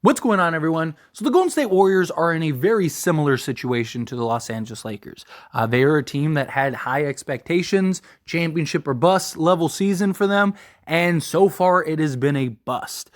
What's going on, everyone? So the Golden State Warriors are in a very similar situation to the Los Angeles Lakers. They are a team that had high expectations, championship or bust level season for them, and so far it has been a bust.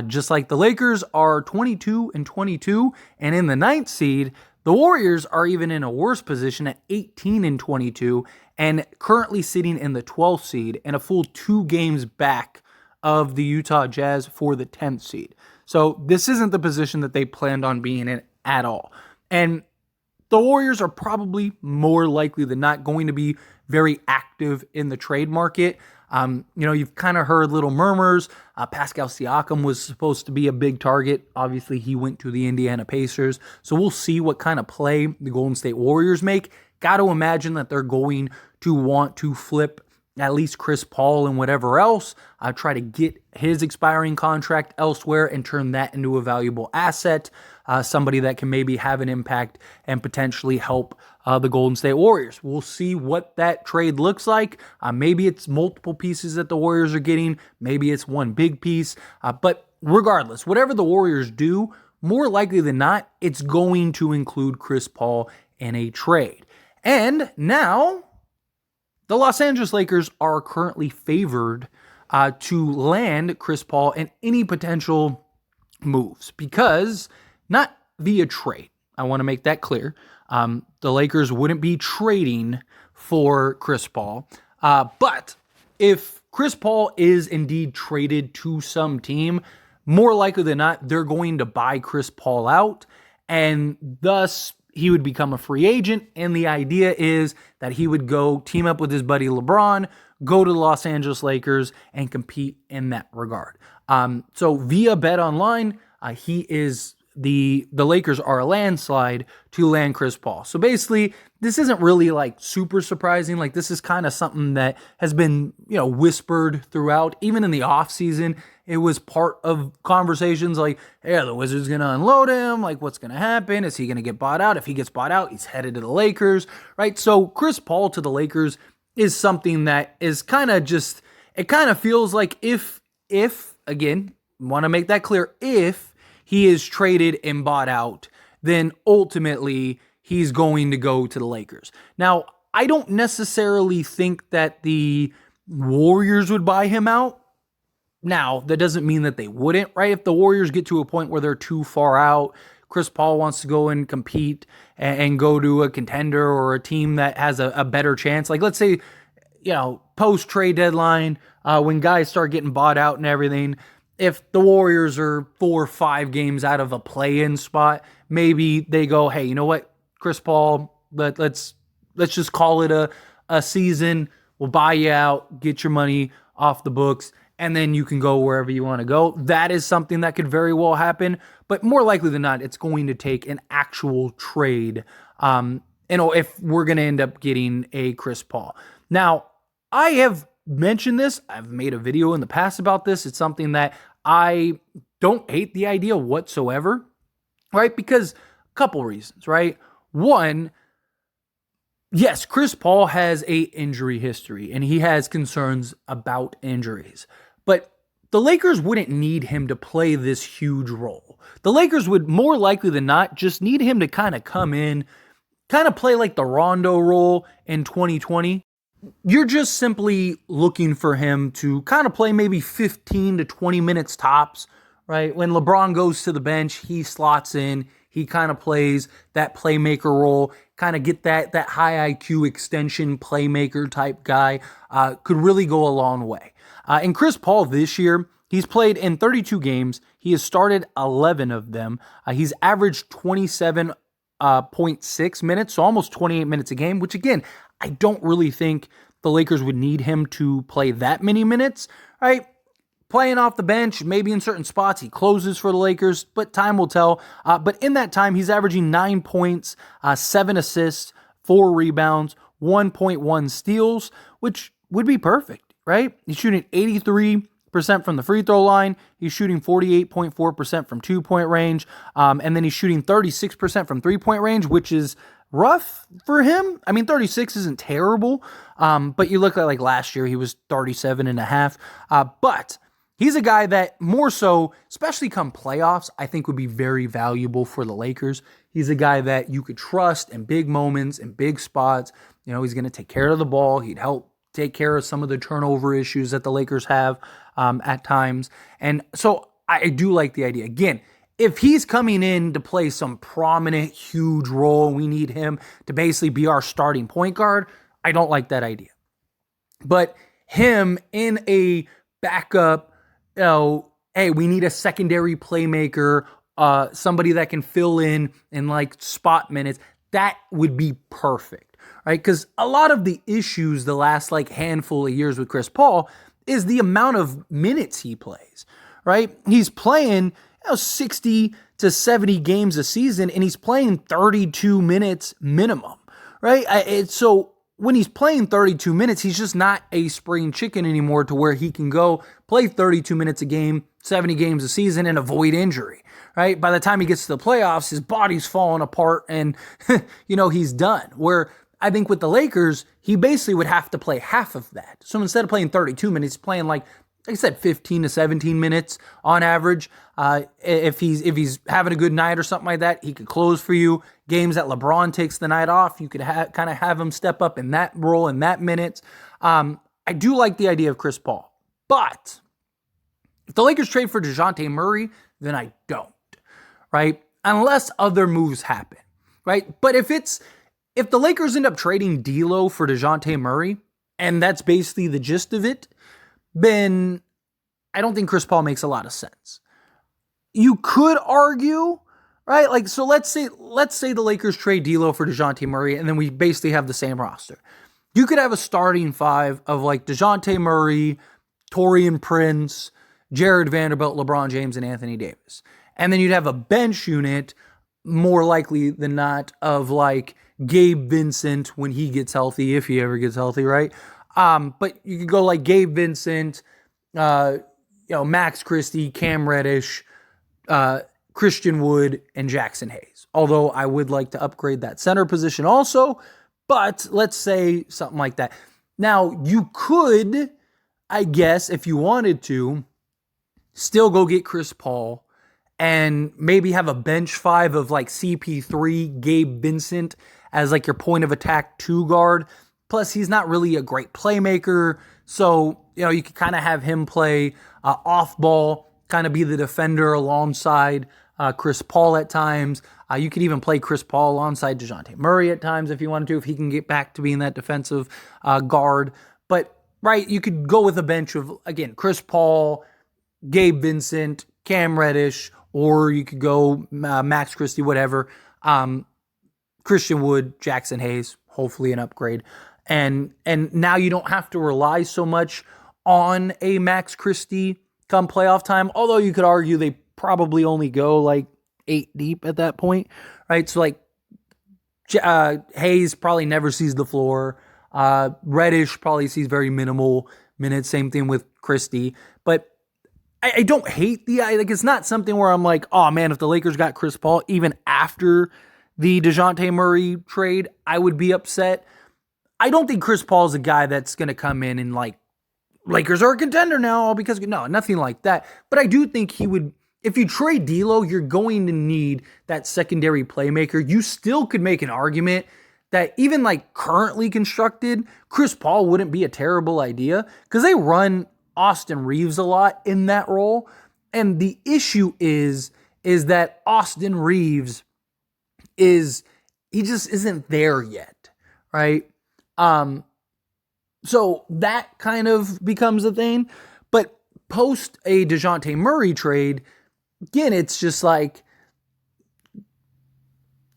Just like the Lakers are 22-22 and in the 9th seed, the Warriors are even in a worse position at 18-22 and currently sitting in the 12th seed and a full 2 games back of the Utah Jazz for the 10th seed. So this isn't the position that they planned on being in at all. And the Warriors are probably more likely than not going to be very active in the trade market. You've kind of heard little murmurs. Pascal Siakam was supposed to be a big target. Obviously, he went to the Indiana Pacers. So we'll see what kind of play the Golden State Warriors make. Got to imagine that they're going to want to flip at least Chris Paul and whatever else, try to get his expiring contract elsewhere and turn that into a valuable asset, somebody that can maybe have an impact and potentially help the Golden State Warriors. We'll see what that trade looks like. Maybe it's multiple pieces that the Warriors are getting. Maybe it's one big piece. But regardless, whatever the Warriors do, more likely than not, it's going to include Chris Paul in a trade. And now the Los Angeles Lakers are currently favored to land Chris Paul in any potential moves because not via trade. I want to make that clear. The Lakers wouldn't be trading for Chris Paul. But if Chris Paul is indeed traded to some team, more likely than not, they're going to buy Chris Paul out, and thus he would become a free agent, and the idea is that he would go team up with his buddy Lebrons, go to the Los Angeles Lakers, and compete in that regard. So via BetOnline, the Lakers are a landslide to land Chris Paul. So basically, this isn't really like super surprising. Like this is kind of something that has been, whispered throughout. Even in the offseason, it was part of conversations like, hey, the Wizards going to unload him? Like, what's going to happen? Is he going to get bought out? If he gets bought out, he's headed to the Lakers, right? So Chris Paul to the Lakers is something that is kind of just, it kind of feels like if, again, want to make that clear, if he is traded and bought out, then ultimately he's going to go to the Lakers. Now, I don't necessarily think that the Warriors would buy him out. Now, that doesn't mean that they wouldn't, right? If the Warriors get to a point where they're too far out, Chris Paul wants to go and compete and go to a contender or a team that has a better chance. Like, let's say, post-trade deadline, when guys start getting bought out and everything, if the Warriors are 4 or 5 games out of a play-in spot, maybe they go, hey, you know what, Chris Paul, let's just call it a season. We'll buy you out, get your money off the books, and then you can go wherever you want to go. That is something that could very well happen, but more likely than not, it's going to take an actual trade, if we're going to end up getting a Chris Paul. Now, I have mentioned this. I've made a video in the past about this. It's something that I don't hate the idea whatsoever, right? Because a couple reasons, right? One, yes, Chris Paul has a injury history and he has concerns about injuries, but the Lakers wouldn't need him to play this huge role. The Lakers would more likely than not just need him to kind of come in, kind of play like the Rondo role in 2020. You're just simply looking for him to kind of play maybe 15 to 20 minutes tops, right? When LeBron goes to the bench, he slots in, he kind of plays that playmaker role, kind of get that high IQ extension playmaker type guy, could really go a long way. And Chris Paul this year, he's played in 32 games. He has started 11 of them. He's averaged 27.6 minutes, so almost 28 minutes a game, which again, I don't really think the Lakers would need him to play that many minutes, right? Playing off the bench, maybe in certain spots, he closes for the Lakers, but time will tell. But in that time, he's averaging 9 points, 7 assists, 4 rebounds, 1.1 steals, which would be perfect, right? He's shooting 83% from the free throw line. He's shooting 48.4% from 2-point range. And then he's shooting 36% from 3-point range, which is rough for him. I mean, 36 isn't terrible, but you look at like last year, he was 37.5. But He's a guy that more so, especially come playoffs, I think would be very valuable for the Lakers. He's a guy that you could trust in big moments, in big spots. He's going to take care of the ball. He'd help take care of some of the turnover issues that the Lakers have at times. And so I do like the idea. Again, if he's coming in to play some prominent, huge role, and we need him to basically be our starting point guard, I don't like that idea. But him in a backup, hey, we need a secondary playmaker, somebody that can fill in like spot minutes, that would be perfect, right? Because a lot of the issues the last like handful of years with Chris Paul is the amount of minutes he plays, right? He's playing 60 to 70 games a season, and he's playing 32 minutes minimum, right? So when he's playing 32 minutes, he's just not a spring chicken anymore to where he can go play 32 minutes a game, 70 games a season, and avoid injury, right? By the time he gets to the playoffs, his body's falling apart and, he's done. Where I think with the Lakers, he basically would have to play half of that. So instead of playing 32 minutes, he's playing like I said, 15 to 17 minutes on average. If he's having a good night or something like that, he could close for you. Games that LeBron takes the night off, you could kind of have him step up in that role in that minutes. I do like the idea of Chris Paul, but if the Lakers trade for Dejounte Murray, then I don't, right? Unless other moves happen, right? But if the Lakers end up trading D'Lo for Dejounte Murray, and that's basically the gist of it, then I don't think Chris Paul makes a lot of sense. You could argue, right? Like, so let's say the Lakers trade D'Lo for Dejounte Murray, and then we basically have the same roster. You could have a starting five of like Dejounte Murray, Taurean Prince, Jared Vanderbilt, LeBron James, and Anthony Davis. And then you'd have a bench unit, more likely than not, of like Gabe Vincent when he gets healthy, if he ever gets healthy, right? But you could go like Gabe Vincent, Max Christie, Cam Reddish, Christian Wood, and Jackson Hayes. Although I would like to upgrade that center position also, but let's say something like that. Now, you could, I guess, if you wanted to, still go get Chris Paul and maybe have a bench five of like CP3, Gabe Vincent as like your point of attack 2 guard. Plus, he's not really a great playmaker, so you could kind of have him play off ball, kind of be the defender alongside Chris Paul at times. You could even play Chris Paul alongside Dejounte Murray at times if you wanted to, if he can get back to being that defensive guard. But right, you could go with a bench of, again, Chris Paul, Gabe Vincent, Cam Reddish, or you could go Max Christie, whatever. Christian Wood, Jackson Hayes, hopefully an upgrade. And now you don't have to rely so much on a Max Christie come playoff time, although you could argue they probably only go like 8 deep at that point, right? So like Hayes probably never sees the floor. Reddish probably sees very minimal minutes. Same thing with Christie. But I don't hate like it's not something where I'm like, oh man, if the Lakers got Chris Paul, even after the Dejounte Murray trade, I would be upset. I don't think Chris Paul is a guy that's going to come in and like, Lakers are a contender now because, no, nothing like that. But I do think he would, if you trade D'Lo, you're going to need that secondary playmaker. You still could make an argument that even like currently constructed, Chris Paul wouldn't be a terrible idea because they run Austin Reeves a lot in that role. And the issue is that Austin Reeves he just isn't there yet, right? So that kind of becomes a thing. But post a Dejounte Murray trade, again, it's just like,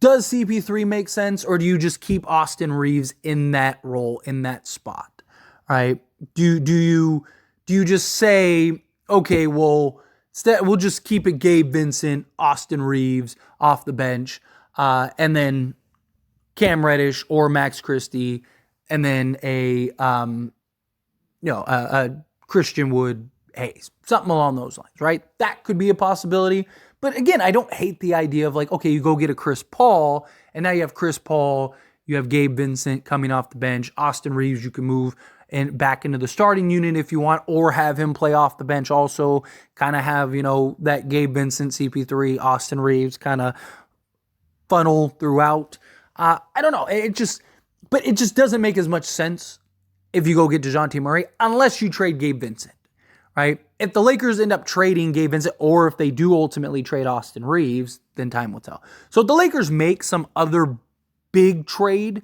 does CP3 make sense, or do you just keep Austin Reeves in that role, in that spot, right? Do you just say, okay, well, we'll just keep it Gabe Vincent, Austin Reeves off the bench, and then Cam Reddish or Max Christie, and then a Christian Wood Hayes, something along those lines, right? That could be a possibility. But again, I don't hate the idea of like, okay, you go get a Chris Paul, and now you have Chris Paul, you have Gabe Vincent coming off the bench, Austin Reeves, you can move and back into the starting unit if you want, or have him play off the bench also, kind of have, that Gabe Vincent, CP3, Austin Reeves kind of funnel throughout. I don't know. But it just doesn't make as much sense if you go get Dejounte Murray, unless you trade Gabe Vincent, right? If the Lakers end up trading Gabe Vincent, or if they do ultimately trade Austin Reeves, then time will tell. So if the Lakers make some other big trade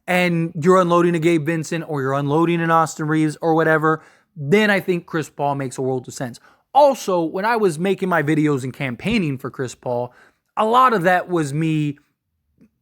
and you're unloading a Gabe Vincent or you're unloading an Austin Reeves or whatever, then I think Chris Paul makes a world of sense. Also, when I was making my videos and campaigning for Chris Paul, a lot of that was me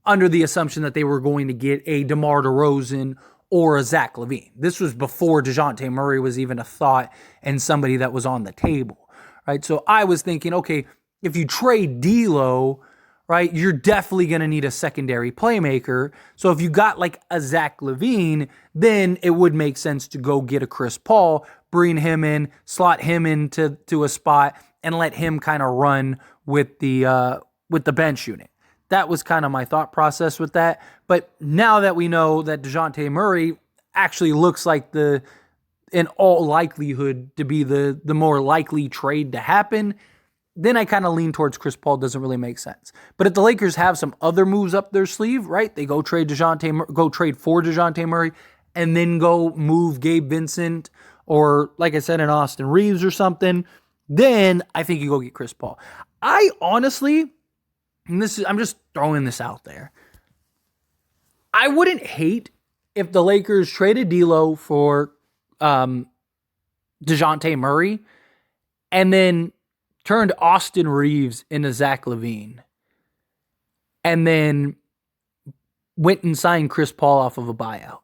under the assumption that they were going to get a DeMar DeRozan or a Zach LaVine. This was before Dejounte Murray was even a thought and somebody that was on the table, right? So I was thinking, okay, if you trade D'Lo, right, you're definitely going to need a secondary playmaker. So if you got like a Zach LaVine, then it would make sense to go get a Chris Paul, bring him in, slot him into a spot, and let him kind of run with the bench unit. That was kind of my thought process with that. But now that we know that Dejounte Murray actually looks like in all likelihood to be the more likely trade to happen, then I kind of lean towards Chris Paul doesn't really make sense. But if the Lakers have some other moves up their sleeve, right? They go trade for Dejounte Murray, and then go move Gabe Vincent, or like I said, an Austin Reeves or something, then I think you go get Chris Paul. I honestly, and I'm just throwing this out there, I wouldn't hate if the Lakers traded D'Lo for Dejounte Murray and then turned Austin Reeves into Zach LaVine and then went and signed Chris Paul off of a buyout.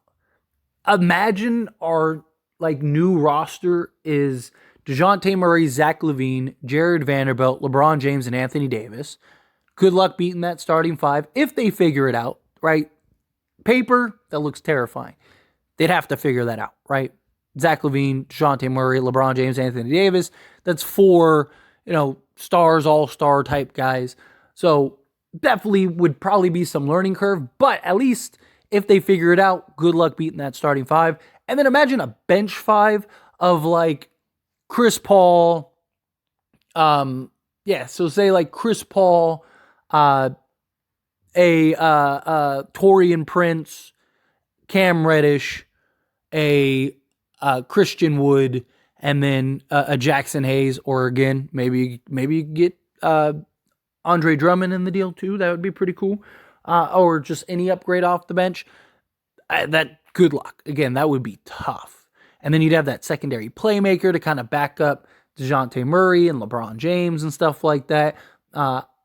Imagine our new roster is Dejounte Murray, Zach LaVine, Jared Vanderbilt, LeBron James, and Anthony Davis. Good luck beating that starting five if they figure it out, right? Paper, that looks terrifying. They'd have to figure that out, right? Zach LaVine, Dejounte Murray, LeBron James, Anthony Davis. That's four, stars, all-star type guys. So definitely would probably be some learning curve, but at least if they figure it out, good luck beating that starting five. And then imagine a bench five of Chris Paul. So say Chris Paul, Taurean Prince, Cam Reddish, a Christian Wood, and then a Jackson Hayes, or again, maybe get Andre Drummond in the deal too. That would be pretty cool. Or just any upgrade off the bench. Good luck. Again, that would be tough. And then you'd have that secondary playmaker to kind of back up Dejounte Murray and LeBron James and stuff like that.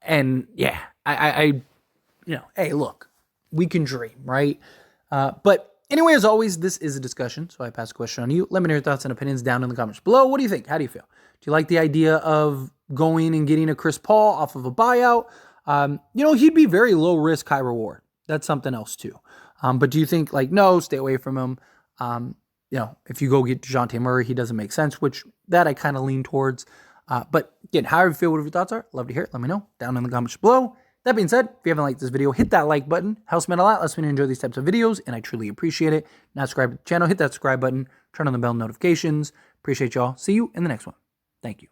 And yeah, hey, look, we can dream, right? But anyway, as always, this is a discussion, so I pass a question on you. Let me know your thoughts and opinions down in the comments below. What do you think? How do you feel? Do you like the idea of going and getting a Chris Paul off of a buyout? He'd be very low risk, high reward. That's something else too. But do you think no, stay away from him? If you go get Dejounte Murray, he doesn't make sense, which that I kind of lean towards. But again, however you feel, whatever your thoughts are, love to hear it. Let me know down in the comments below. That being said, if you haven't liked this video, hit that like button. Helps me out a lot, lets me enjoy these types of videos, and I truly appreciate it. Now subscribe to the channel, hit that subscribe button, turn on the bell notifications. Appreciate y'all. See you in the next one. Thank you.